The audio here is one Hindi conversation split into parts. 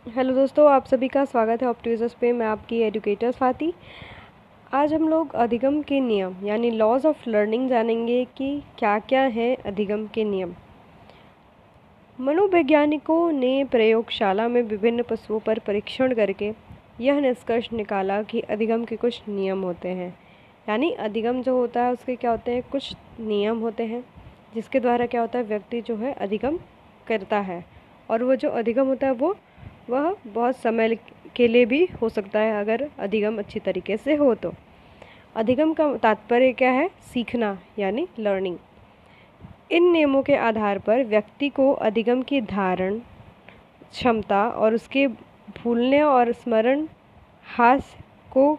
हेलो दोस्तों, आप सभी का स्वागत है ऑप्टिविज़्म पे। मैं आपकी एजुकेटर स्वाति। आज हम लोग अधिगम के नियम यानी लॉज ऑफ लर्निंग जानेंगे कि क्या क्या है अधिगम के नियम। मनोवैज्ञानिकों ने प्रयोगशाला में विभिन्न पशुओं पर परीक्षण करके यह निष्कर्ष निकाला कि अधिगम के कुछ नियम होते हैं। यानी अधिगम जो होता है उसके क्या होते हैं, कुछ नियम होते हैं जिसके द्वारा क्या होता है, व्यक्ति जो है अधिगम करता है। और वो जो अधिगम होता है वह बहुत समय के लिए भी हो सकता है अगर अधिगम अच्छी तरीके से हो तो। अधिगम का तात्पर्य क्या है, सीखना यानी लर्निंग। इन नियमों के आधार पर व्यक्ति को अधिगम की धारण क्षमता और उसके भूलने और स्मरण हास को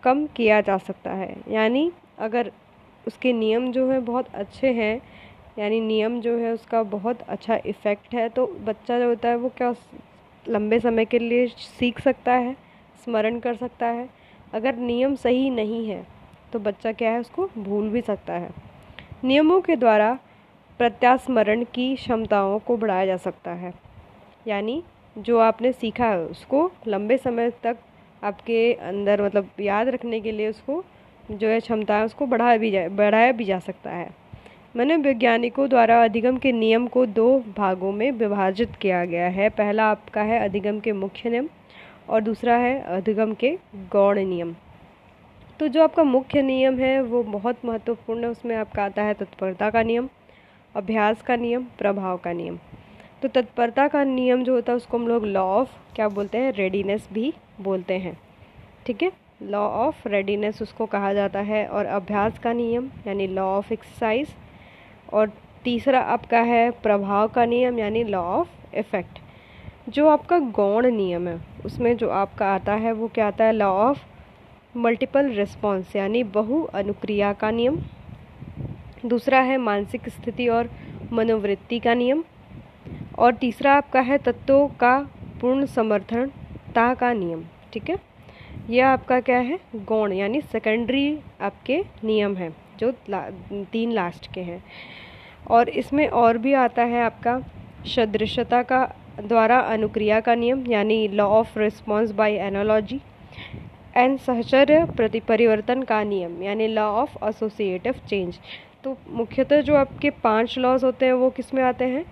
कम किया जा सकता है। यानी अगर उसके नियम जो है बहुत अच्छे हैं, यानी नियम जो है उसका बहुत अच्छा इफ़ेक्ट है, तो बच्चा जो होता है वो क्या लंबे समय के लिए सीख सकता है, स्मरण कर सकता है। अगर नियम सही नहीं है तो बच्चा क्या है, उसको भूल भी सकता है। नियमों के द्वारा प्रत्यास्मरण की क्षमताओं को बढ़ाया जा सकता है। यानी जो आपने सीखा है उसको लंबे समय तक आपके अंदर मतलब याद रखने के लिए उसको जो है क्षमता है उसको बढ़ाया भी जा सकता है। मनोवैज्ञानिकों द्वारा अधिगम के नियम को दो भागों में विभाजित किया गया है। पहला आपका है अधिगम के मुख्य नियम और दूसरा है अधिगम के गौण नियम। तो जो आपका मुख्य नियम है वो बहुत महत्वपूर्ण है। उसमें आपका आता है तत्परता का नियम, अभ्यास का नियम, प्रभाव का नियम। तो तत्परता का नियम जो होता है उसको हम लोग लॉ ऑफ क्या बोलते हैं, रेडीनेस भी बोलते हैं। ठीक है, लॉ ऑफ रेडीनेस उसको कहा जाता है। और अभ्यास का नियम यानी लॉ ऑफ एक्सरसाइज। और तीसरा आपका है प्रभाव का नियम यानी लॉ ऑफ इफेक्ट। जो आपका गौण नियम है उसमें जो आपका आता है वो क्या आता है, लॉ ऑफ मल्टीपल रिस्पॉन्स यानी बहु अनुक्रिया का नियम। दूसरा है मानसिक स्थिति और मनोवृत्ति का नियम। और तीसरा आपका है तत्वों का पूर्ण समर्थनता का नियम। ठीक है, यह आपका क्या है, गौण यानी सेकेंडरी आपके नियम हैं जो तीन लास्ट के हैं। और इसमें और भी आता है आपका सदृशता का द्वारा अनुक्रिया का नियम यानी law of response by analogy and सहचर्य परिवर्तन का नियम यानी लॉ ऑफ एसोसिएटिव चेंज। तो मुख्यतः जो आपके 5 लॉज होते हैं वो किस में आते हैं,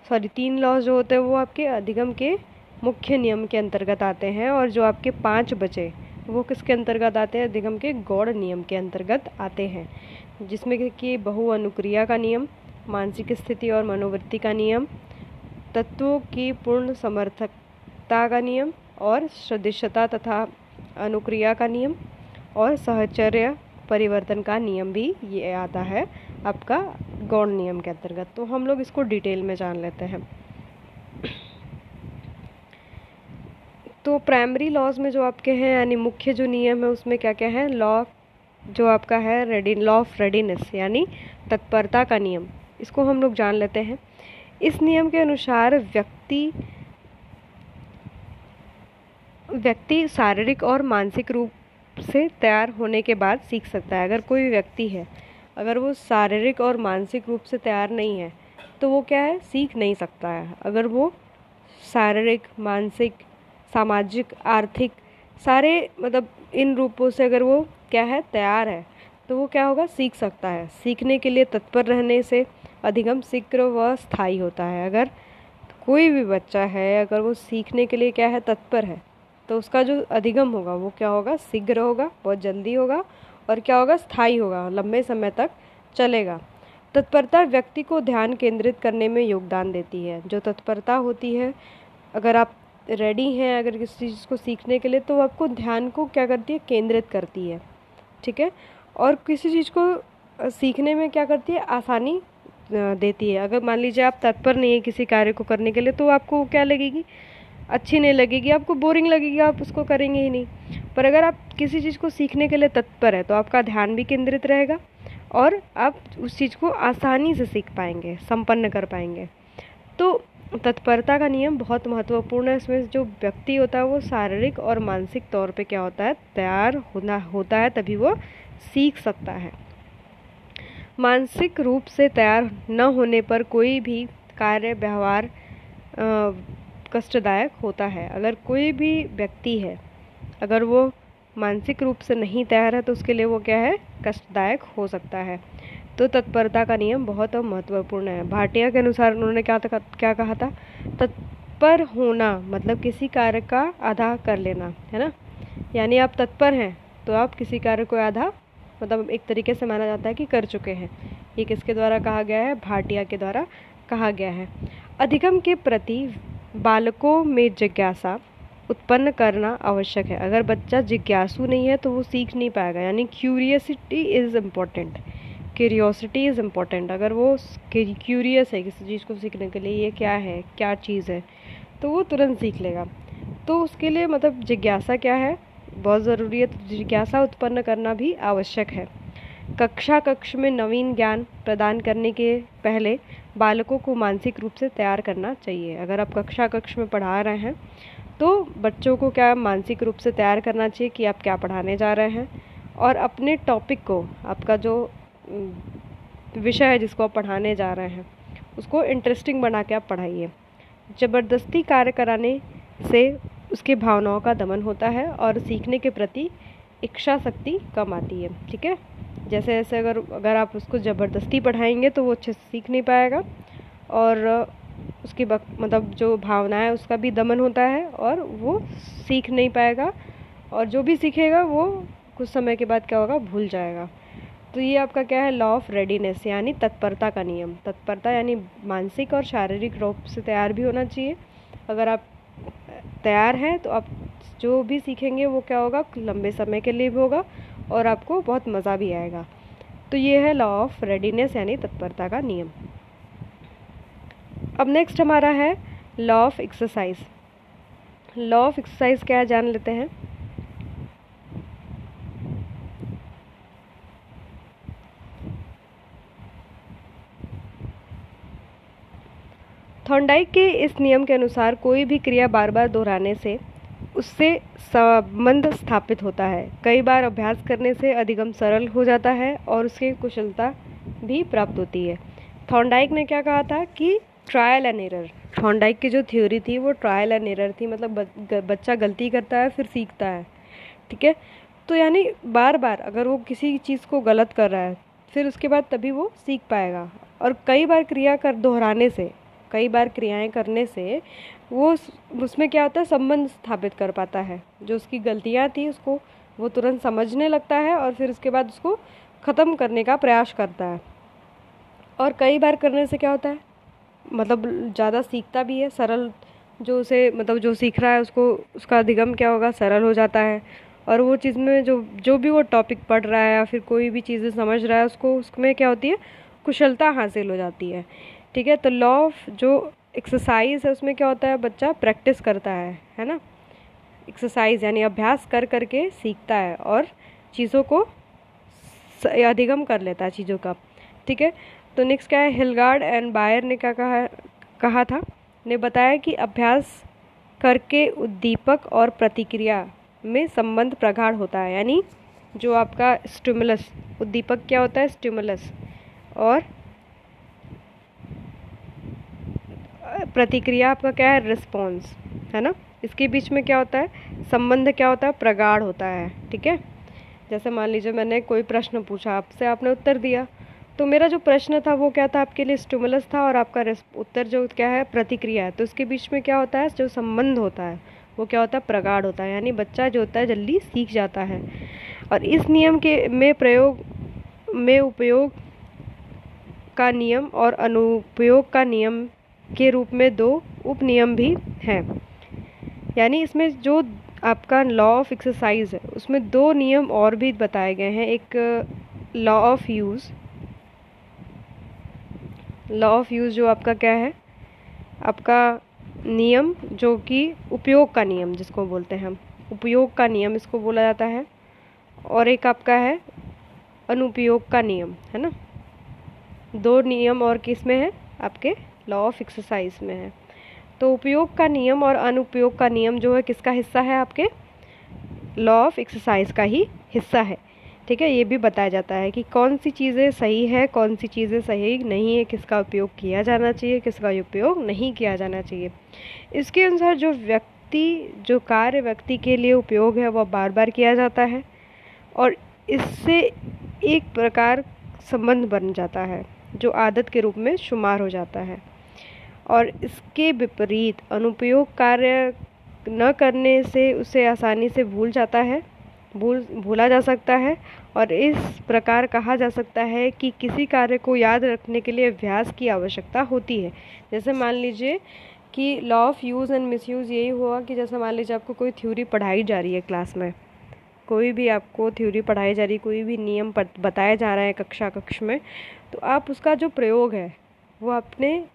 3 लॉज जो होते हैं वो आपके अधिगम के मुख्य नियम के अंतर्गत आते हैं। और जो आपके 5 बचे वो किसके अंतर्गत आते हैं, अधिगम के गौण नियम के अंतर्गत आते हैं, जिसमें कि बहु अनुक्रिया का नियम, मानसिक स्थिति और मनोवृत्ति का नियम, तत्वों की पूर्ण समर्थकता का नियम और सदृशता तथा अनुक्रिया का नियम और सहचर्य परिवर्तन का नियम भी ये आता है आपका गौण नियम के अंतर्गत। तो हम लोग इसको डिटेल में जान लेते हैं। तो प्राइमरी लॉज में जो आपके हैं यानी मुख्य जो नियम है उसमें क्या क्या है, लॉ जो आपका है लॉ ऑफ रेडीनेस यानी तत्परता का नियम, इसको हम लोग जान लेते हैं। इस नियम के अनुसार व्यक्ति शारीरिक और मानसिक रूप से तैयार होने के बाद सीख सकता है। अगर कोई व्यक्ति है, अगर वो शारीरिक और मानसिक रूप से तैयार नहीं है तो वो क्या है, सीख नहीं सकता है। अगर वो शारीरिक, मानसिक, सामाजिक, आर्थिक सारे मतलब इन रूपों से अगर वो क्या है, तैयार है, तो वो क्या होगा, सीख सकता है। सीखने के लिए तत्पर रहने से अधिगम शीघ्र व स्थायी होता है। अगर कोई भी बच्चा है अगर वो सीखने के लिए क्या है, तत्पर है, तो उसका जो अधिगम होगा वो क्या होगा, शीघ्र होगा, बहुत जल्दी होगा और क्या होगा, स्थायी होगा, लंबे समय तक चलेगा। तत्परता व्यक्ति को ध्यान केंद्रित करने में योगदान देती है। जो तत्परता होती है, अगर आप रेडी हैं अगर किसी चीज़ को सीखने के लिए, तो आपको ध्यान को क्या करती है, केंद्रित करती है। ठीक है, और किसी चीज़ को सीखने में क्या करती है, आसानी देती है। अगर मान लीजिए आप तत्पर नहीं है किसी कार्य को करने के लिए तो आपको क्या लगेगी, अच्छी नहीं लगेगी, आपको बोरिंग लगेगी, आप उसको करेंगे ही नहीं। पर अगर आप किसी चीज़ को सीखने के लिए तत्पर है तो आपका ध्यान भी केंद्रित रहेगा और आप उस चीज़ को आसानी से सीख पाएंगे, संपन्न कर पाएंगे। तो तत्परता का नियम बहुत महत्वपूर्ण है। इसमें जो व्यक्ति होता है वो शारीरिक और मानसिक तौर पे क्या होता है, तैयार होता है, तभी वो सीख सकता है। मानसिक रूप से तैयार न होने पर कोई भी कार्य व्यवहार कष्टदायक होता है। अगर कोई भी व्यक्ति है, अगर वो मानसिक रूप से नहीं तैयार है तो उसके लिए वो क्या है, कष्टदायक हो सकता है। तो तत्परता का नियम बहुत महत्वपूर्ण है। भाटिया के अनुसार उन्होंने क्या कहा था, तत्पर होना मतलब किसी कार्य का आधा कर लेना, है ना। यानी आप तत्पर हैं तो आप किसी कार्य को आधा मतलब एक तरीके से माना जाता है कि कर चुके हैं। ये किसके द्वारा कहा गया है, भाटिया के द्वारा कहा गया है। अधिगम के प्रति बालकों में जिज्ञासा उत्पन्न करना आवश्यक है। अगर बच्चा जिज्ञासु नहीं है तो वो सीख नहीं पाएगा, यानी curiosity is important, curiosity is important. अगर वो क्यूरियस है किसी चीज़ को सीखने के लिए, ये क्या है, क्या चीज़ है, तो वो तुरंत सीख लेगा। तो उसके लिए मतलब जिज्ञासा क्या है, बहुत ज़रूरी है। तो जिज्ञासा उत्पन्न करना भी आवश्यक है। कक्ष में नवीन ज्ञान प्रदान करने के पहले बालकों को मानसिक रूप से तैयार करना चाहिए। अगर आप कक्ष में पढ़ा रहे हैं तो बच्चों को क्या मानसिक रूप से तैयार करना चाहिए कि आप क्या पढ़ाने जा रहे हैं, और अपने टॉपिक को, आपका जो विषय है जिसको आप पढ़ाने जा रहे हैं, उसको इंटरेस्टिंग बना के आप पढ़ाइए। ज़बरदस्ती कार्य कराने से उसकी भावनाओं का दमन होता है और सीखने के प्रति इच्छा शक्ति कम आती है। ठीक है, जैसे जैसे अगर आप उसको ज़बरदस्ती पढ़ाएंगे तो वो अच्छे से सीख नहीं पाएगा, और उसकी मतलब जो भावना है उसका भी दमन होता है और वो सीख नहीं पाएगा, और जो भी सीखेगा वो कुछ समय के बाद क्या होगा, भूल जाएगा। तो ये आपका क्या है, लॉ ऑफ रेडीनेस यानी तत्परता का नियम। तत्परता यानी मानसिक और शारीरिक रूप से तैयार भी होना चाहिए। अगर आप तैयार हैं तो आप जो भी सीखेंगे वो क्या होगा, लंबे समय के लिए भी होगा और आपको बहुत मज़ा भी आएगा। तो ये है लॉ ऑफ रेडीनेस यानी तत्परता का नियम। अब नेक्स्ट हमारा है law of exercise. Law of exercise क्या है जान लेते हैं। थॉर्नडाइक के इस नियम के अनुसार कोई भी क्रिया बार बार दोहराने से उससे संबंध स्थापित होता है। कई बार अभ्यास करने से अधिगम सरल हो जाता है और उसकी कुशलता भी प्राप्त होती है। थॉर्नडाइक ने क्या कहा था कि ट्रायल एंड एरर। थॉर्नडाइक की जो थ्योरी थी वो ट्रायल एंड एरर थी, मतलब बच्चा गलती करता है फिर सीखता है। ठीक है, तो यानी बार बार अगर वो किसी चीज़ को गलत कर रहा है फिर उसके बाद तभी वो सीख पाएगा। और कई बार क्रिया कर दोहराने से, कई बार क्रियाएं करने से वो उसमें क्या होता है, संबंध स्थापित कर पाता है। जो उसकी गलतियां थी उसको वो तुरंत समझने लगता है और फिर उसके बाद उसको ख़त्म करने का प्रयास करता है। और कई बार करने से क्या होता है, मतलब ज़्यादा सीखता भी है, सरल जो उसे मतलब जो सीख रहा है उसको उसका अधिगम क्या होगा, सरल हो जाता है। और वो चीज़ में जो भी वो टॉपिक पढ़ रहा है या फिर कोई भी चीज़ें समझ रहा है उसको उसमें क्या होती है, कुशलता हासिल हो जाती है। ठीक है, तो लॉ ऑफ जो एक्सरसाइज है उसमें क्या होता है, बच्चा प्रैक्टिस करता है ना। एक्सरसाइज यानी अभ्यास कर करके सीखता है और चीज़ों को अधिगम कर लेता है चीज़ों का। ठीक है, तो नेक्स्ट क्या है, हिलगार्ड एंड बायर ने क्या कहा था, ने बताया कि अभ्यास करके उद्दीपक और प्रतिक्रिया में संबंध प्रगाढ़ होता है। यानी जो आपका स्टिमुलस, उद्दीपक क्या होता है, स्टिमुलस, और प्रतिक्रिया आपका क्या है, रिस्पॉन्स, है ना। इसके बीच में क्या होता है, संबंध क्या होता है, प्रगाढ़ होता है। ठीक है, जैसे मान लीजिए मैंने कोई प्रश्न पूछा आपसे, आपने उत्तर दिया, तो मेरा जो प्रश्न था वो क्या था, आपके लिए स्टिमुलस था, और आपका उत्तर जो क्या है, प्रतिक्रिया है। तो इसके बीच में क्या होता है, जो संबंध होता है वो क्या होता है, प्रगाढ़ होता है। यानी बच्चा जो होता है जल्दी सीख जाता है। और इस नियम के में उपयोग का नियम और अनुपयोग का नियम के रूप में दो उप नियम भी हैं। यानी इसमें जो आपका लॉ ऑफ एक्सरसाइज है उसमें दो नियम और भी बताए गए हैं। एक law of use, law of use जो आपका क्या है, आपका नियम जो कि उपयोग का नियम जिसको बोलते हैं हम, उपयोग का नियम इसको बोला जाता है। और एक आपका है अनुपयोग का नियम, है ना। दो नियम और किस में है, आपके लॉ ऑफ एक्सरसाइज में है। तो उपयोग का नियम और अनुपयोग का नियम जो है किसका हिस्सा है, आपके लॉ ऑफ एक्सरसाइज का ही हिस्सा है। ठीक है, ये भी बताया जाता है कि कौन सी चीज़ें सही है, कौन सी चीज़ें सही नहीं है, किसका उपयोग किया जाना चाहिए, किसका उपयोग नहीं किया जाना चाहिए। इसके अनुसार जो कार्य व्यक्ति के लिए उपयोग है वह बार बार किया जाता है और इससे एक प्रकार संबंध बन जाता है जो आदत के रूप में शुमार हो जाता है। और इसके विपरीत अनुपयोग कार्य न करने से उसे आसानी से भूला जा सकता है और इस प्रकार कहा जा सकता है कि किसी कार्य को याद रखने के लिए अभ्यास की आवश्यकता होती है। जैसे मान लीजिए कि law of use and misuse यही हुआ कि जैसे मान लीजिए आपको कोई थ्योरी पढ़ाई जा रही है क्लास में, कोई भी आपको थ्योरी पढ़ाई जा रही है, कोई भी नियम बताया जा रहा है कक्ष में, तो आप उसका जो प्रयोग है वो अपने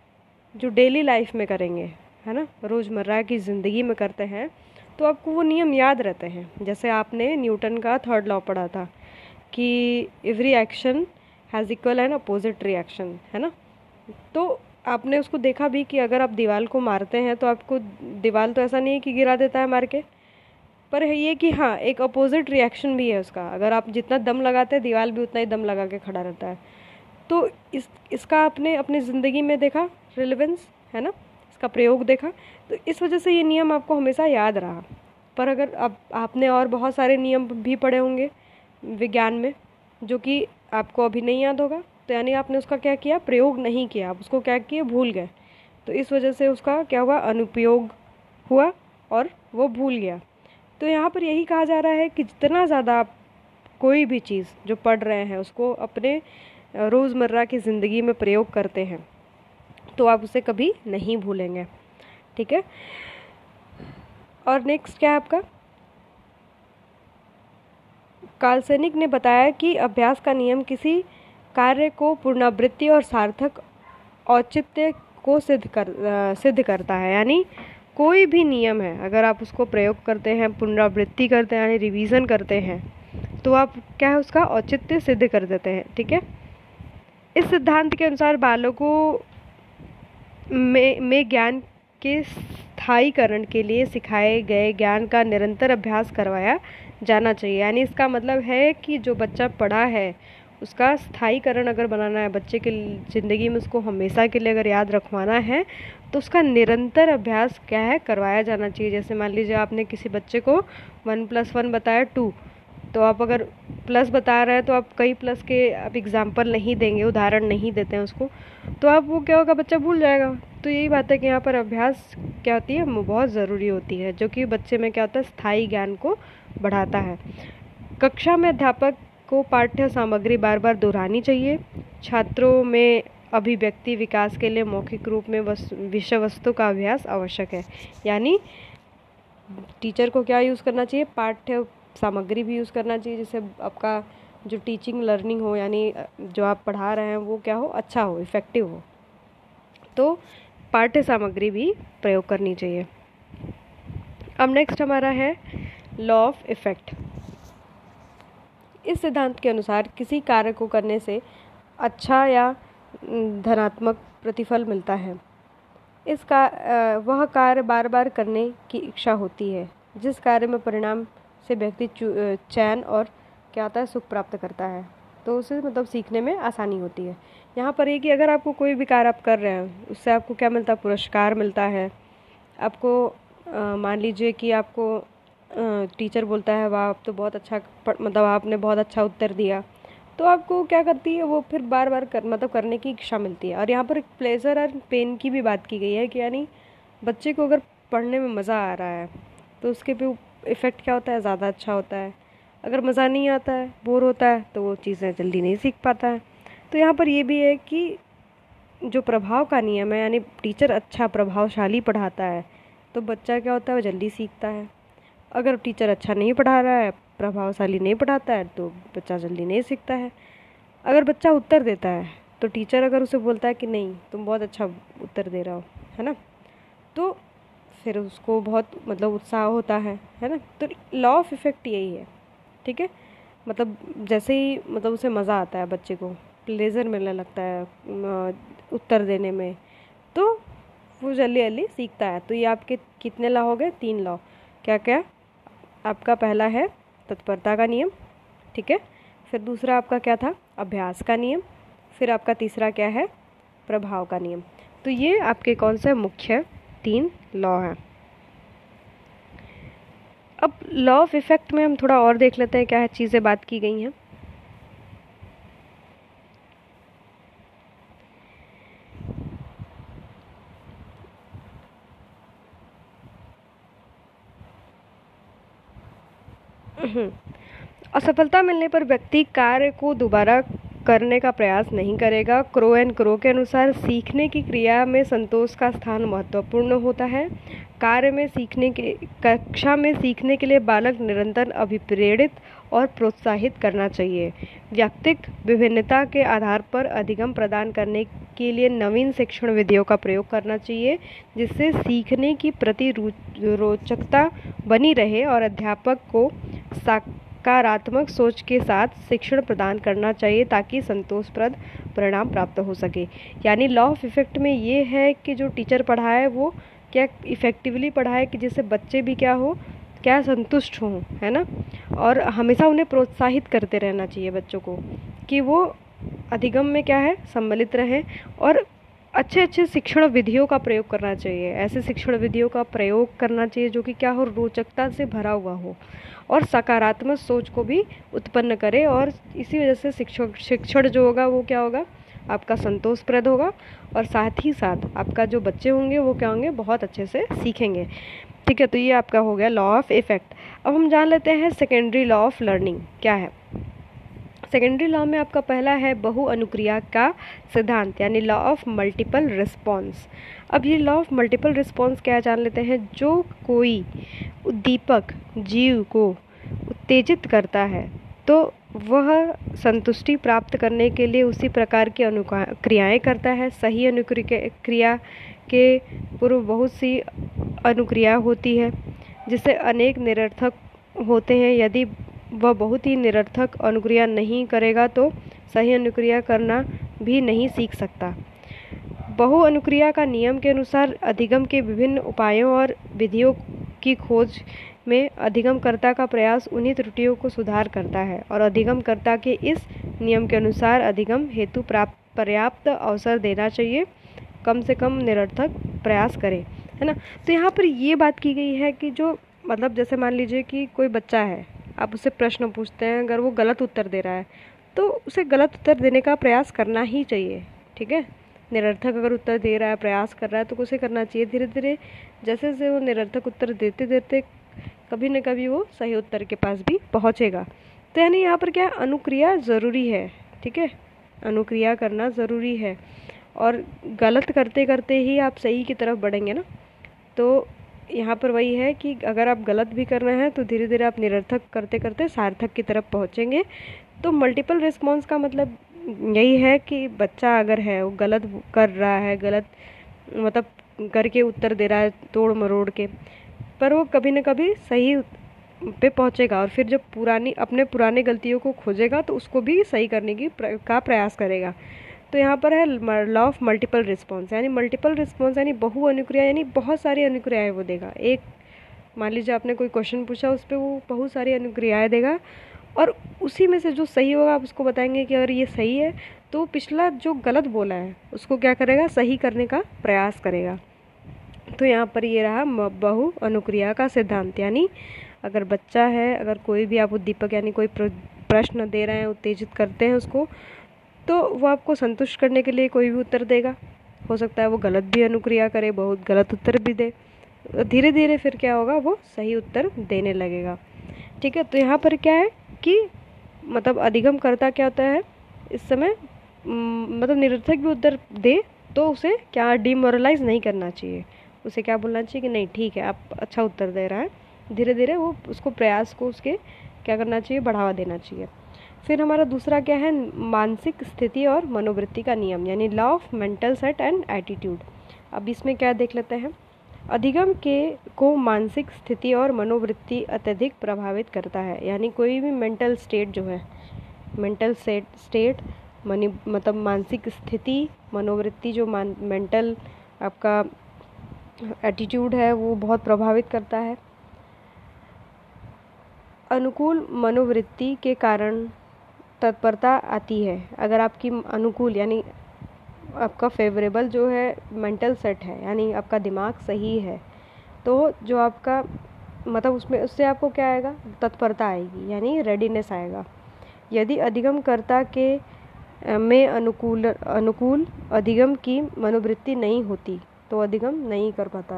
जो डेली लाइफ में करेंगे, है ना, रोज़मर्रा की ज़िंदगी में करते हैं, तो आपको वो नियम याद रहते हैं। जैसे आपने न्यूटन का थर्ड लॉ पढ़ा था कि every action has equal and opposite reaction, है ना। तो आपने उसको देखा भी कि अगर आप दीवार को मारते हैं तो आपको दीवार तो ऐसा नहीं है कि गिरा देता है मार के, पर है ये कि हाँ एक अपोजिट रिएक्शन भी है उसका। अगर आप जितना दम लगाते हैं दीवार भी उतना ही दम लगा के खड़ा रहता है। तो इसका आपने अपनी ज़िंदगी में देखा रिलेवेंस, है ना, इसका प्रयोग देखा, तो इस वजह से ये नियम आपको हमेशा याद रहा। पर अगर अब आपने और बहुत सारे नियम भी पढ़े होंगे विज्ञान में जो कि आपको अभी नहीं याद होगा, तो यानी आपने उसका क्या किया, प्रयोग नहीं किया, आप उसको क्या किए, भूल गए। तो इस वजह से उसका क्या हुआ, अनुपयोग हुआ और वो भूल गया। तो यहाँ पर यही कहा जा रहा है कि जितना ज़्यादा आप कोई भी चीज़ जो पढ़ रहे हैं उसको अपने रोज़मर्रा की ज़िंदगी में प्रयोग करते हैं तो आप उसे कभी नहीं भूलेंगे। ठीक है, और नेक्स्ट क्या है आपका, काल्सनिक ने बताया कि अभ्यास का नियम किसी कार्य को पुनरावृत्ति और सार्थक औचित्य को सिद्ध करता है। यानी कोई भी नियम है अगर आप उसको प्रयोग करते हैं, पुनरावृत्ति करते हैं यानी रिवीजन करते हैं, तो आप क्या है उसका औचित्य सिद्ध कर देते हैं। ठीक है, इस सिद्धांत के अनुसार बालकों में ज्ञान के स्थायीकरण के लिए सिखाए गए ज्ञान का निरंतर अभ्यास करवाया जाना चाहिए। यानी इसका मतलब है कि जो बच्चा पढ़ा है उसका स्थायीकरण अगर बनाना है बच्चे के ज़िंदगी में, उसको हमेशा के लिए अगर याद रखवाना है तो उसका निरंतर अभ्यास क्या है, करवाया जाना चाहिए। जैसे मान लीजिए आपने किसी बच्चे को 1+1 बताया 2, तो आप अगर प्लस बता रहे हैं तो आप कई प्लस के आप एग्जाम्पल नहीं देंगे, उदाहरण नहीं देते हैं उसको, तो आप वो क्या होगा, बच्चा भूल जाएगा। तो यही बात है कि यहाँ पर अभ्यास क्या होती है, बहुत ज़रूरी होती है, जो कि बच्चे में क्या होता है, स्थायी ज्ञान को बढ़ाता है। कक्षा में अध्यापक को पाठ्य सामग्री बार बार दोहरानी चाहिए। छात्रों में अभिव्यक्ति विकास के लिए मौखिक रूप में विषय वस्तु का अभ्यास आवश्यक है। यानी टीचर को क्या यूज़ करना चाहिए, पाठ्य सामग्री भी यूज़ करना चाहिए, जिससे आपका जो टीचिंग लर्निंग हो, यानी जो आप पढ़ा रहे हैं वो क्या हो, अच्छा हो, इफ़ेक्टिव हो। तो पाठ्य सामग्री भी प्रयोग करनी चाहिए। अब नेक्स्ट हमारा है लॉ ऑफ इफ़ेक्ट। इस सिद्धांत के अनुसार किसी कार्य को करने से अच्छा या धनात्मक प्रतिफल मिलता है। वह कार्य बार बार करने की इच्छा होती है। जिस कार्य में परिणाम से व्यक्ति चैन और क्या होता है, सुख प्राप्त करता है, तो उसे मतलब सीखने में आसानी होती है। यहाँ पर ये कि अगर आपको कोई भी कार्य आप कर रहे हैं उससे आपको क्या मिलता है, पुरस्कार मिलता है आपको। मान लीजिए कि आपको टीचर बोलता है वाह आप तो बहुत अच्छा मतलब आपने बहुत अच्छा उत्तर दिया, तो आपको क्या करती है वो फिर बार बार करने की इच्छा मिलती है। और यहाँ पर प्लेजर और पेन की भी बात की गई है कि यानी बच्चे को अगर पढ़ने में मज़ा आ रहा है तो उसके पे इफ़ेक्ट क्या होता है, ज़्यादा अच्छा होता है। अगर मज़ा नहीं आता है, बोर होता है, तो वो चीज़ें जल्दी नहीं सीख पाता है। तो यहाँ पर ये भी है कि जो प्रभाव का नियम है, यानी टीचर अच्छा प्रभावशाली पढ़ाता है तो बच्चा क्या होता है, वो जल्दी सीखता है। अगर टीचर अच्छा नहीं पढ़ा रहा है, प्रभावशाली नहीं पढ़ाता है, तो बच्चा जल्दी नहीं सीखता है। अगर बच्चा उत्तर देता है तो टीचर अगर उसे बोलता है कि नहीं तुम बहुत अच्छा उत्तर दे रहा हो, है ना, तो फिर उसको बहुत मतलब उत्साह होता है ना। तो लॉ ऑफ इफ़ेक्ट यही है। ठीक है, मतलब जैसे ही मतलब उसे मज़ा आता है, बच्चे को प्लेजर मिलने लगता है उत्तर देने में, तो वो जल्दी जल्दी सीखता है। तो ये आपके कितने लॉ हो गए, 3 लॉ। क्या क्या, आपका पहला है तत्परता का नियम, ठीक है, फिर दूसरा आपका क्या था, अभ्यास का नियम। फिर आपका तीसरा क्या है, प्रभाव का नियम। तो ये आपके कौन से मुख्य 3 लॉ हैं। अब लॉ ऑफ इफेक्ट में हम थोड़ा और देख लेते हैं क्या चीज़ें बात की गई हैं। असफलता मिलने पर व्यक्ति कार्य को दोबारा करने का प्रयास नहीं करेगा। क्रो एंड क्रो के अनुसार सीखने की क्रिया में संतोष का स्थान महत्वपूर्ण होता है। कार्य में सीखने के कक्षा में सीखने के लिए बालक निरंतर अभिप्रेरित और प्रोत्साहित करना चाहिए। व्यक्तिगत विभिन्नता के आधार पर अधिगम प्रदान करने के लिए नवीन शिक्षण विधियों का प्रयोग करना चाहिए, जिससे सीखने की प्रति रोचकता बनी रहे, और अध्यापक को सकारात्मक सोच के साथ शिक्षण प्रदान करना चाहिए ताकि संतोषप्रद परिणाम प्राप्त हो सके। यानी लॉ ऑफ इफेक्ट में ये है कि जो टीचर पढ़ाए वो क्या इफ़ेक्टिवली पढ़ाए कि जिससे बच्चे भी क्या हो, क्या संतुष्ट हों, है ना। और हमेशा उन्हें प्रोत्साहित करते रहना चाहिए बच्चों को कि वो अधिगम में क्या है, सम्मिलित रहें, और अच्छे अच्छे शिक्षण विधियों का प्रयोग करना चाहिए। ऐसे शिक्षण विधियों का प्रयोग करना चाहिए जो कि क्या हो, रोचकता से भरा हुआ हो और सकारात्मक सोच को भी उत्पन्न करे, और इसी वजह से शिक्षण जो होगा वो क्या होगा, आपका संतोषप्रद होगा, और साथ ही साथ आपका जो बच्चे होंगे वो क्या होंगे, बहुत अच्छे से सीखेंगे। ठीक है, तो ये आपका हो गया लॉ ऑफ इफेक्ट। अब हम जान लेते हैं सेकेंडरी लॉ ऑफ लर्निंग क्या है। सेकेंडरी लॉ में आपका पहला है बहु अनुक्रिया का सिद्धांत, यानी लॉ ऑफ मल्टीपल रिस्पॉन्स। अब ये लॉ ऑफ मल्टीपल रिस्पॉन्स क्या जान लेते हैं। जो कोई उद्दीपक जीव को उत्तेजित करता है तो वह संतुष्टि प्राप्त करने के लिए उसी प्रकार की क्रियाएं करता है। सही अनुक्रिया के पूर्व बहुत सी अनुक्रिया होती है जिससे अनेक निरर्थक होते हैं। यदि वह बहुत ही निरर्थक अनुक्रिया नहीं करेगा तो सही अनुक्रिया करना भी नहीं सीख सकता। बहु अनुक्रिया का नियम के अनुसार अधिगम के विभिन्न उपायों और विधियों की खोज में अधिगमकर्ता का प्रयास उन्हीं त्रुटियों को सुधार करता है, और अधिगमकर्ता के इस नियम के अनुसार अधिगम हेतु पर्याप्त अवसर देना चाहिए, कम से कम निरर्थक प्रयास करे, है ना। तो यहाँ पर ये बात की गई है कि जो मतलब जैसे मान लीजिए कि कोई बच्चा है, आप उससे प्रश्न पूछते हैं, अगर वो गलत उत्तर दे रहा है तो उसे गलत उत्तर देने का प्रयास करना ही चाहिए। ठीक है, निरर्थक अगर उत्तर दे रहा है, प्रयास कर रहा है, तो उसे करना चाहिए। धीरे धीरे जैसे जैसे वो निरर्थक उत्तर देते देते कभी न कभी वो सही उत्तर के पास भी पहुँचेगा। तो यानी यहाँ पर क्या, अनुक्रिया ज़रूरी है। ठीक है, अनुक्रिया करना ज़रूरी है, और गलत करते करते ही आप सही की तरफ बढ़ेंगे ना। तो यहाँ पर वही है कि अगर आप गलत भी कर रहे हैं तो धीरे धीरे आप निरर्थक करते करते सार्थक की तरफ पहुँचेंगे। तो मल्टीपल रिस्पॉन्स का मतलब यही है कि बच्चा अगर है वो गलत कर रहा है, गलत मतलब करके उत्तर दे रहा है तोड़ मरोड़ के, पर वो कभी न कभी सही पे पहुँचेगा, और फिर जब अपने पुराने गलतियों को खोजेगा तो उसको भी सही करने का प्रयास करेगा। तो यहाँ पर है लॉ ऑफ मल्टीपल रिस्पॉन्स, यानी मल्टीपल रिस्पॉन्स यानी बहु अनुक्रिया, यानी बहुत सारी अनुक्रियाएं वो देगा। एक मान लीजिए आपने कोई क्वेश्चन पूछा, उस पर वो बहुत सारी अनुक्रियाएं देगा, और उसी में से जो सही होगा आप उसको बताएंगे कि अगर ये सही है तो पिछला जो गलत बोला है उसको क्या करेगा, सही करने का प्रयास करेगा। तो यहाँ पर ये रहा बहु अनुक्रिया का सिद्धांत, यानी अगर बच्चा है, अगर कोई भी आप उद्दीपक यानी कोई प्रश्न दे रहे हैं, उत्तेजित करते हैं उसको, तो वो आपको संतुष्ट करने के लिए कोई भी उत्तर देगा। हो सकता है वो गलत भी अनुक्रिया करे, बहुत गलत उत्तर भी दे, धीरे धीरे फिर क्या होगा, वो सही उत्तर देने लगेगा। ठीक है, तो यहाँ पर क्या है कि मतलब अधिगम करता क्या होता है इस समय, मतलब निरर्थक भी उत्तर दे तो उसे क्या डिमोरलाइज नहीं करना चाहिए, उसे क्या बोलना चाहिए कि नहीं ठीक है आप अच्छा उत्तर दे रहा है। धीरे धीरे वो उसको प्रयास को उसके क्या करना चाहिए, बढ़ावा देना चाहिए। फिर हमारा दूसरा क्या है, मानसिक स्थिति और मनोवृत्ति का नियम, यानी law of mental set and attitude. अब इसमें क्या देख लेते हैं। अधिगम को मानसिक स्थिति और मनोवृत्ति अत्यधिक प्रभावित करता है, यानी कोई भी मेंटल स्टेट जो है, मेंटल स्टेट मतलब मानसिक स्थिति, मनोवृत्ति जो मेंटल आपका एटीट्यूड है वो बहुत प्रभावित करता है। अनुकूल मनोवृत्ति के कारण तत्परता आती है, अगर आपकी अनुकूल यानी आपका फेवरेबल जो है मेंटल सेट है, यानी आपका दिमाग सही है, तो जो आपका मतलब उसमें उससे आपको क्या आएगा, तत्परता आएगी, यानी रेडीनेस आएगा। यदि अधिगमकर्ता के में अनुकूल अधिगम की मनोवृत्ति नहीं होती तो अधिगम नहीं कर पाता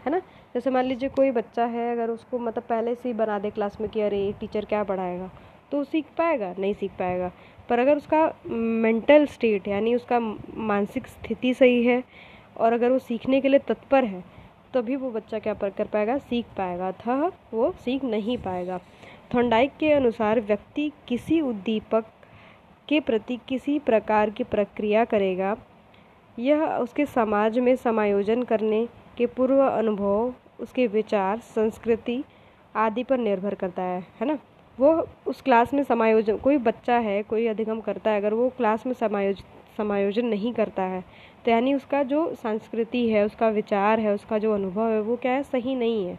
है ना। जैसे मान लीजिए कोई बच्चा है, अगर उसको मतलब पहले से ही बना दे क्लास में कि अरे टीचर क्या पढ़ाएगा, तो वो सीख पाएगा, नहीं सीख पाएगा। पर अगर उसका मेंटल स्टेट यानी उसका मानसिक स्थिति सही है और अगर वो सीखने के लिए तत्पर है, तभी वो बच्चा क्या कर पाएगा, सीख पाएगा, अतः वो सीख नहीं पाएगा। थॉर्नडाइक के अनुसार व्यक्ति किसी उद्दीपक के प्रति किसी प्रकार की प्रक्रिया करेगा, यह उसके समाज में समायोजन करने के पूर्व अनुभव, उसके विचार, संस्कृति आदि पर निर्भर करता है ना। वो उस क्लास में समायोजन, कोई बच्चा है, कोई अधिगम करता है, अगर वो क्लास में समायोजन नहीं करता है तो यानी उसका जो संस्कृति है, उसका विचार है, उसका जो अनुभव है, वो क्या है, सही नहीं है।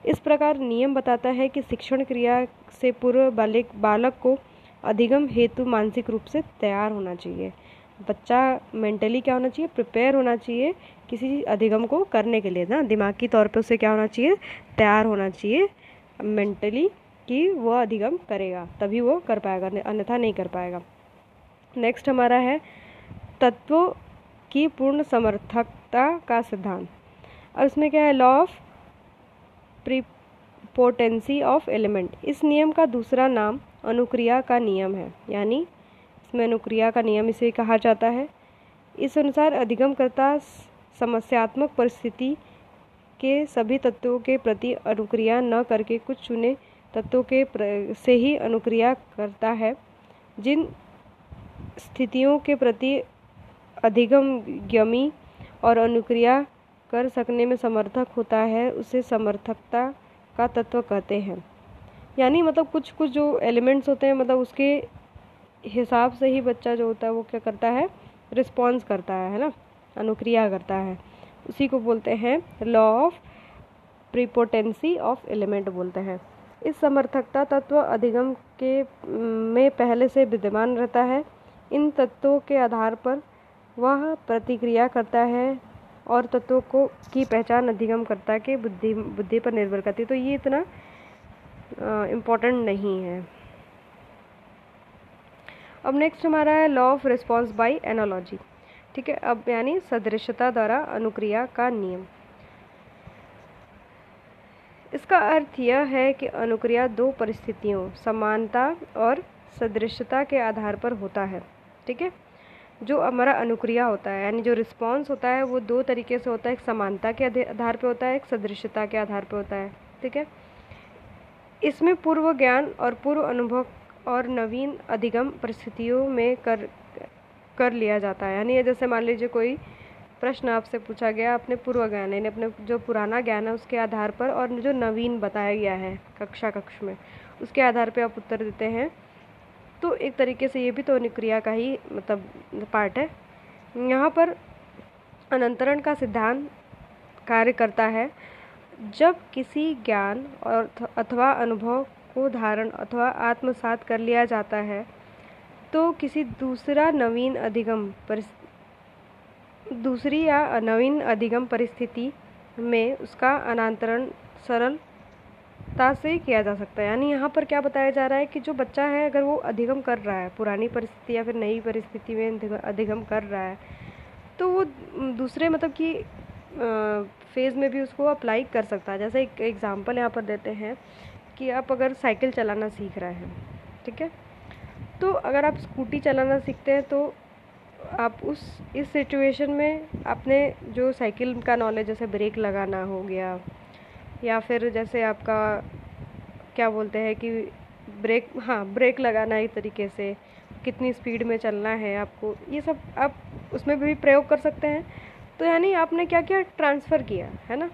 इस प्रकार नियम बताता है कि शिक्षण क्रिया से पूर्व बालक को अधिगम हेतु मानसिक रूप से तैयार होना चाहिए। बच्चा मेंटली क्या होना चाहिए, प्रिपेयर होना चाहिए किसी अधिगम को करने के लिए ना, दिमागी तौर पे उसे क्या होना चाहिए, तैयार होना चाहिए मेंटली कि वो अधिगम करेगा, तभी वो कर पाएगा, अन्यथा नहीं कर पाएगा। नेक्स्ट हमारा है तत्वों की पूर्ण समर्थकता का सिद्धांत। और इसमें क्या है, law of prepotency of element. इस नियम का दूसरा नाम अनुक्रिया का नियम है, यानी इसमें अनुक्रिया का नियम इसे कहा जाता है। इस अनुसार अधिगमकर्ता समस्यात्मक परिस्थिति के सभी तत्वों के प्रति अनुक्रिया न करके कुछ चुने तत्वों के से ही अनुक्रिया करता है। जिन स्थितियों के प्रति अधिगमी और अनुक्रिया कर सकने में समर्थक होता है, उसे समर्थकता का तत्व कहते हैं। यानी मतलब कुछ कुछ जो एलिमेंट्स होते हैं, मतलब उसके हिसाब से ही बच्चा जो होता है वो क्या करता है, रिस्पॉन्स करता है ना, अनुक्रिया करता है। उसी को बोलते हैं law of prepotency of element बोलते हैं। इस समर्थकता तत्व अधिगम के में पहले से विद्यमान रहता है। इन तत्वों के आधार पर वह प्रतिक्रिया करता है और तत्वों को की पहचान अधिगमकर्ता के बुद्धि पर निर्भर करती है। तो ये इतना इम्पोर्टेंट नहीं है। अब नेक्स्ट हमारा है law of response by analogy. ठीक है, अब यानी सदृशता द्वारा अनुक्रिया का नियम। इसका अर्थ यह है कि अनुक्रिया दो परिस्थितियों समानता और सदृशता के आधार पर होता है। ठीक है, जो हमारा अनुक्रिया होता है यानी जो रिस्पॉन्स होता है वो दो तरीके से होता है, एक समानता के आधार पर होता है, एक सदृशता के आधार पर होता है। ठीक है, इसमें पूर्व ज्ञान और पूर्व अनुभव और नवीन अधिगम परिस्थितियों में कर लिया जाता है। यानी जैसे मान लीजिए कोई प्रश्न आपसे पूछा गया, अपने पूर्व ज्ञान यानी अपने जो पुराना ज्ञान है उसके आधार पर और जो नवीन बताया गया है कक्ष में उसके आधार पर आप उत्तर देते हैं, तो एक तरीके से ये भी तो अनुक्रिया का ही मतलब पार्ट है। यहाँ पर अनंतरण का सिद्धांत कार्य करता है। जब किसी ज्ञान और अथवा अनुभव को धारण अथवा आत्मसात कर लिया जाता है तो किसी दूसरी या नवीन अधिगम परिस्थिति में उसका अनांतरण सरलता से किया जा सकता है। यानी यहाँ पर क्या बताया जा रहा है कि जो बच्चा है अगर वो अधिगम कर रहा है, पुरानी परिस्थिति या फिर नई परिस्थिति में अधिगम कर रहा है, तो वो दूसरे मतलब कि फेज़ में भी उसको अप्लाई कर सकता है। जैसे एक एग्जांपल यहाँ पर देते हैं कि आप अगर साइकिल चलाना सीख रहे हैं, ठीक है, तो अगर आप स्कूटी चलाना सीखते हैं तो आप इस सिचुएशन में अपने जो साइकिल का नॉलेज, जैसे ब्रेक लगाना हो गया या फिर जैसे आपका क्या बोलते हैं कि ब्रेक लगाना एक तरीके से, कितनी स्पीड में चलना है आपको, ये सब आप उसमें भी प्रयोग कर सकते हैं। तो यानी आपने क्या किया, ट्रांसफ़र किया है ना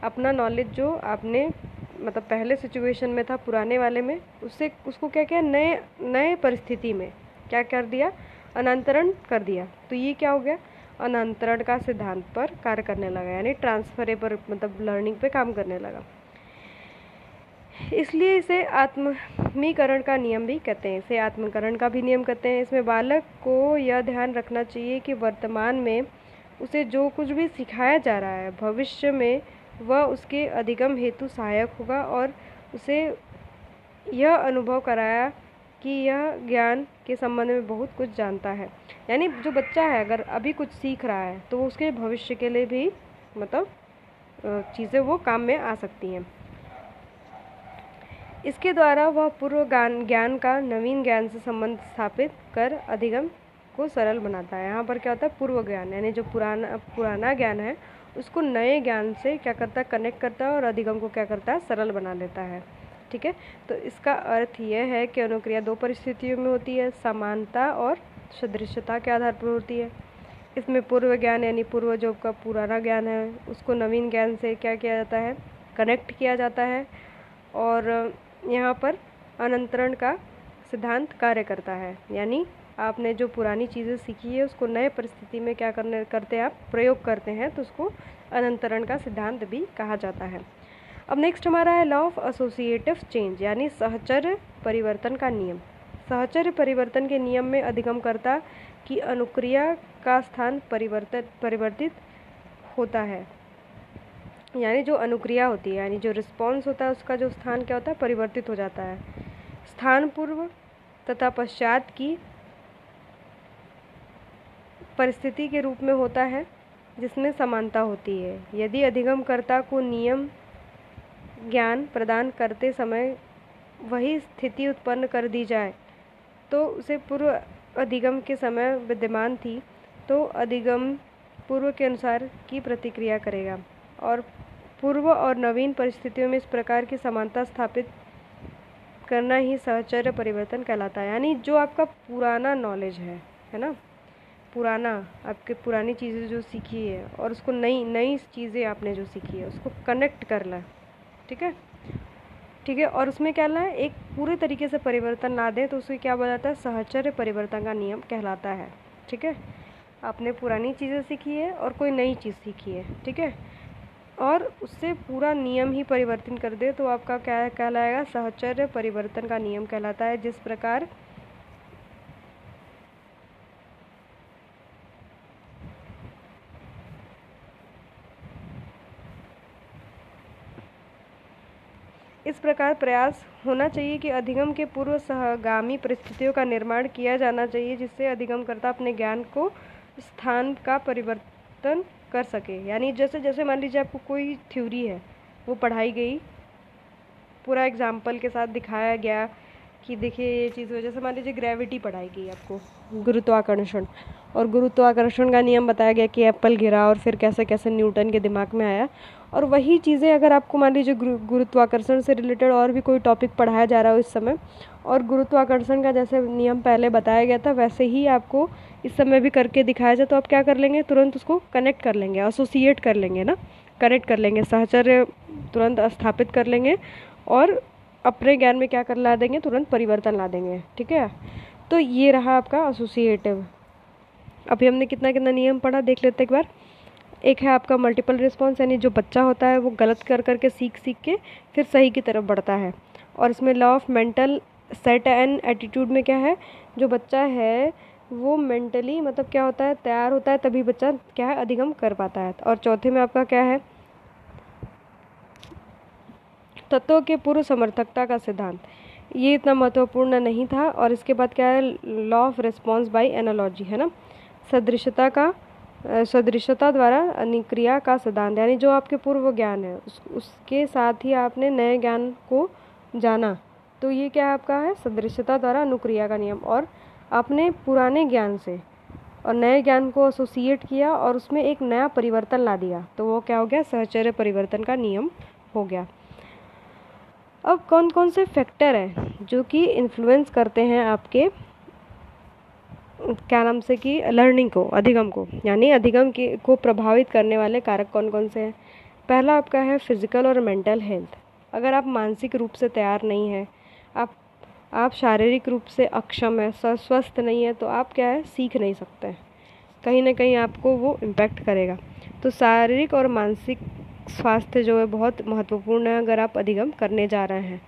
अपना नॉलेज जो आपने मतलब पहले सिचुएशन में था पुराने वाले में, उसको क्या किया, नए परिस्थिति में क्या कर दिया, अनांतरण कर दिया। तो ये क्या हो गया, अनांतरण का सिद्धांत पर कार्य करने लगा, यानी ट्रांसफरेबल मतलब लर्निंग पे काम करने लगा। इसलिए इसे आत्मीकरण का नियम भी कहते हैं, इसे आत्मीकरण का भी नियम कहते हैं। इसमें बालक को यह ध्यान रखना चाहिए कि वर्तमान में उसे जो कुछ भी सिखाया जा रहा है भविष्य में वह उसके अधिगम हेतु सहायक होगा, और उसे यह अनुभव कराया कि यह ज्ञान के संबंध में बहुत कुछ जानता है। यानी जो बच्चा है अगर अभी कुछ सीख रहा है तो उसके भविष्य के लिए भी मतलब चीज़ें वो काम में आ सकती हैं। इसके द्वारा वह पूर्व ज्ञान का नवीन ज्ञान से संबंध स्थापित कर अधिगम को सरल बनाता है। यहाँ पर क्या होता है, पूर्व ज्ञान यानी जो पुराना ज्ञान है उसको नए ज्ञान से क्या करता है, कनेक्ट करता है और अधिगम को क्या करता है, सरल बना लेता है। ठीक है, तो इसका अर्थ यह है कि अनुक्रिया दो परिस्थितियों में होती है, समानता और सदृशता के आधार पर होती है। इसमें पूर्व ज्ञान यानी पूर्व जो का पुराना ज्ञान है उसको नवीन ज्ञान से क्या किया जाता है, कनेक्ट किया जाता है, और यहाँ पर अनंतरण का सिद्धांत कार्य करता है। यानी आपने जो पुरानी चीज़ें सीखी है उसको नए परिस्थिति में क्या करते हैं आप, प्रयोग करते हैं, तो उसको अनंतरण का सिद्धांत भी कहा जाता है। अब नेक्स्ट हमारा है लॉ ऑफ एसोसिएटिव चेंज यानी सहचर्य परिवर्तन का नियम। सहचर्य परिवर्तन के नियम में अधिगमकर्ता की अनुक्रिया का स्थान परिवर्तित होता है। यानी जो अनुक्रिया होती है यानी जो रिस्पॉन्स होता है उसका जो स्थान क्या होता है, परिवर्तित हो जाता है। स्थान पूर्व तथा पश्चात की परिस्थिति के रूप में होता है जिसमें समानता होती है। यदि अधिगमकर्ता को नियम ज्ञान प्रदान करते समय वही स्थिति उत्पन्न कर दी जाए तो उसे पूर्व अधिगम के समय विद्यमान थी तो अधिगम पूर्व के अनुसार की प्रतिक्रिया करेगा, और पूर्व और नवीन परिस्थितियों में इस प्रकार की समानता स्थापित करना ही सहचर्य परिवर्तन कहलाता है। यानी जो आपका पुराना नॉलेज है ना, पुराना आपके पुरानी चीज़ें जो सीखी है और उसको नई चीज़ें आपने जो सीखी है उसको कनेक्ट करना, ठीक है, और उसमें क्या लाना है, एक पूरे तरीके से परिवर्तन ला दें तो उसे क्या बोला जाता है, सहचर्य परिवर्तन का नियम कहलाता है। ठीक है, आपने पुरानी चीज़ें सीखी है और कोई नई चीज़ सीखी है, ठीक है, और उससे पूरा नियम ही परिवर्तन कर दे तो आपका क्या कहलाएगा, सहचर्य परिवर्तन का नियम कहलाता है। जिस प्रकार इस प्रकार प्रयास होना चाहिए कि अधिगम के पूर्व सहगामी परिस्थितियों का निर्माण किया जाना चाहिए जिससे अधिगमकर्ता अपने ज्ञान को स्थान का परिवर्तन कर सके। यानी जैसे जैसे मान लीजिए आपको कोई थ्योरी है वो पढ़ाई गई, पूरा एग्जाम्पल के साथ दिखाया गया कि देखिए ये चीज़ हो, जैसे मान लीजिए ग्रेविटी पढ़ाई गई आपको, गुरुत्वाकर्षण, और गुरुत्वाकर्षण का नियम बताया गया कि एप्पल गिरा और फिर कैसे कैसे न्यूटन के दिमाग में आया, और वही चीज़ें अगर आपको मान लीजिए गुरुत्वाकर्षण से रिलेटेड और भी कोई टॉपिक पढ़ाया जा रहा हो इस समय, और गुरुत्वाकर्षण का जैसे नियम पहले बताया गया था वैसे ही आपको इस समय भी करके दिखाया जाए तो आप क्या कर लेंगे, तुरंत उसको कनेक्ट कर लेंगे, एसोसिएट कर लेंगे ना, कनेक्ट कर लेंगे, सहचर्य तुरंत स्थापित कर लेंगे और अपने ज्ञान में क्या कर ला देंगे, तुरंत परिवर्तन ला देंगे। ठीक है, तो ये रहा आपका एसोसिएटिव। अभी हमने कितना कितना नियम पढ़ा देख लेते एक बार। एक है आपका मल्टीपल रिस्पॉन्स, यानी जो बच्चा होता है वो गलत कर करके सीख के फिर सही की तरफ बढ़ता है, और इसमें law of mental set and attitude में क्या है, जो बच्चा है वो मेंटली मतलब क्या होता है, तैयार होता है तभी बच्चा क्या है, अधिगम कर पाता है। और चौथे में आपका क्या है, तत्वों के पूर्व समर्थकता का सिद्धांत, ये इतना महत्वपूर्ण नहीं था। और इसके बाद क्या है, law of response by analogy है ना, सदृशता द्वारा अनुक्रिया का सिद्धांत, यानी जो आपके पूर्व ज्ञान है उसके साथ ही आपने नए ज्ञान को जाना, तो ये क्या आपका है, सदृशता द्वारा अनुक्रिया का नियम, और आपने पुराने ज्ञान से और नए ज्ञान को एसोसिएट किया और उसमें एक नया परिवर्तन ला दिया, तो वो क्या हो गया, सहचर्य परिवर्तन का नियम हो गया। अब कौन कौन से फैक्टर हैं जो कि इन्फ्लुएंस करते हैं आपके क्या नाम से कि लर्निंग को, अधिगम को, यानी अधिगम को प्रभावित करने वाले कारक कौन कौन से हैं। पहला आपका है फिजिकल और मेंटल हेल्थ। अगर आप मानसिक रूप से तैयार नहीं है, आप शारीरिक रूप से अक्षम है, स्वस्थ नहीं है, तो आप क्या है, सीख नहीं सकते हैं, कहीं ना कहीं आपको वो इम्पैक्ट करेगा। तो शारीरिक और मानसिक स्वास्थ्य जो है बहुत महत्वपूर्ण है। अगर आप अधिगम करने जा रहे हैं,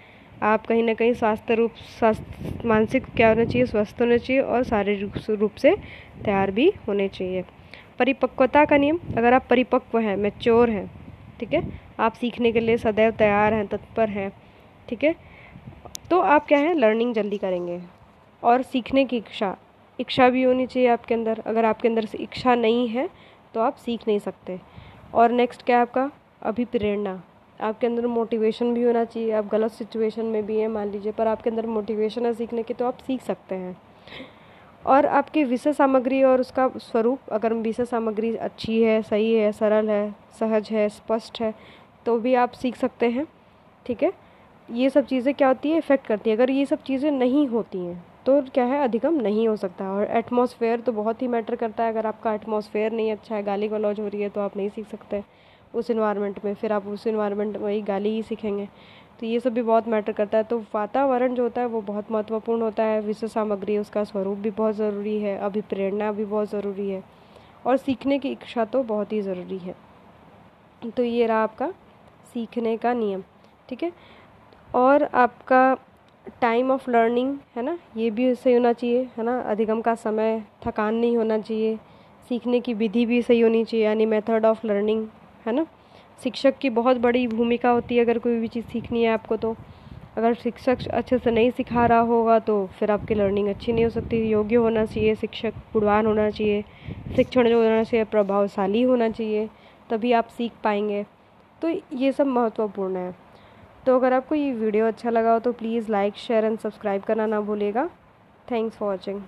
आप कहीं ना कहीं स्वास्थ्य मानसिक क्या होना चाहिए, स्वस्थ होना चाहिए और शारीरिक रूप से तैयार भी होने चाहिए। परिपक्वता का नियम, अगर आप परिपक्व हैं, मैच्योर हैं, ठीक है, आप सीखने के लिए सदैव तैयार हैं, तत्पर हैं, ठीक है, तो आप क्या है, लर्निंग जल्दी करेंगे। और सीखने की इच्छा भी होनी चाहिए आपके अंदर। अगर आपके अंदर से इच्छा नहीं है तो आप सीख नहीं सकते। और नेक्स्ट क्या है आपका, अभिप्रेरणा, आपके अंदर मोटिवेशन भी होना चाहिए। आप गलत सिचुएशन में भी हैं मान लीजिए, पर आपके अंदर मोटिवेशन है सीखने की, तो आप सीख सकते हैं। और आपकी विषय सामग्री और उसका स्वरूप, अगर विषय सामग्री अच्छी है, सही है, सरल है, सहज है, स्पष्ट है, तो भी आप सीख सकते हैं, ठीक है। ये सब चीज़ें क्या होती है, इफ़ेक्ट करती है। अगर ये सब चीज़ें नहीं होती हैं तो क्या है, अधिगम नहीं हो सकता। और एटमॉस्फेयर तो बहुत ही मैटर करता है। अगर आपका एटमॉस्फेयर नहीं अच्छा है, गाली गलौज हो रही है, तो आप नहीं सीख सकते उस इन्वायरमेंट में। फिर आप उस इन्वायरमेंट में वही गाली ही सीखेंगे। तो ये सब भी बहुत मैटर करता है। तो वातावरण जो होता है वो बहुत महत्वपूर्ण होता है। विषय सामग्री, उसका स्वरूप भी बहुत ज़रूरी है, अभिप्रेरणा भी बहुत ज़रूरी है, और सीखने की इच्छा तो बहुत ही ज़रूरी है। तो ये रहा आपका सीखने का नियम, ठीक है। और आपका टाइम ऑफ लर्निंग है ना, ये भी सही होना चाहिए, है ना। अधिगम का समय, थकान नहीं होना चाहिए। सीखने की विधि भी सही होनी चाहिए, यानी मेथड ऑफ लर्निंग, है ना। शिक्षक की बहुत बड़ी भूमिका होती है अगर कोई भी चीज़ सीखनी है आपको। तो अगर शिक्षक अच्छे से नहीं सिखा रहा होगा तो फिर आपकी लर्निंग अच्छी नहीं हो सकती। योग्य होना चाहिए शिक्षक, गुणवान होना चाहिए, शिक्षण जो होना चाहिए प्रभावशाली होना चाहिए, तभी आप सीख पाएंगे। तो ये सब महत्वपूर्ण है। तो अगर आपको ये वीडियो अच्छा लगा हो तो please like, share and subscribe करना ना भूलिएगा। Thanks for watching.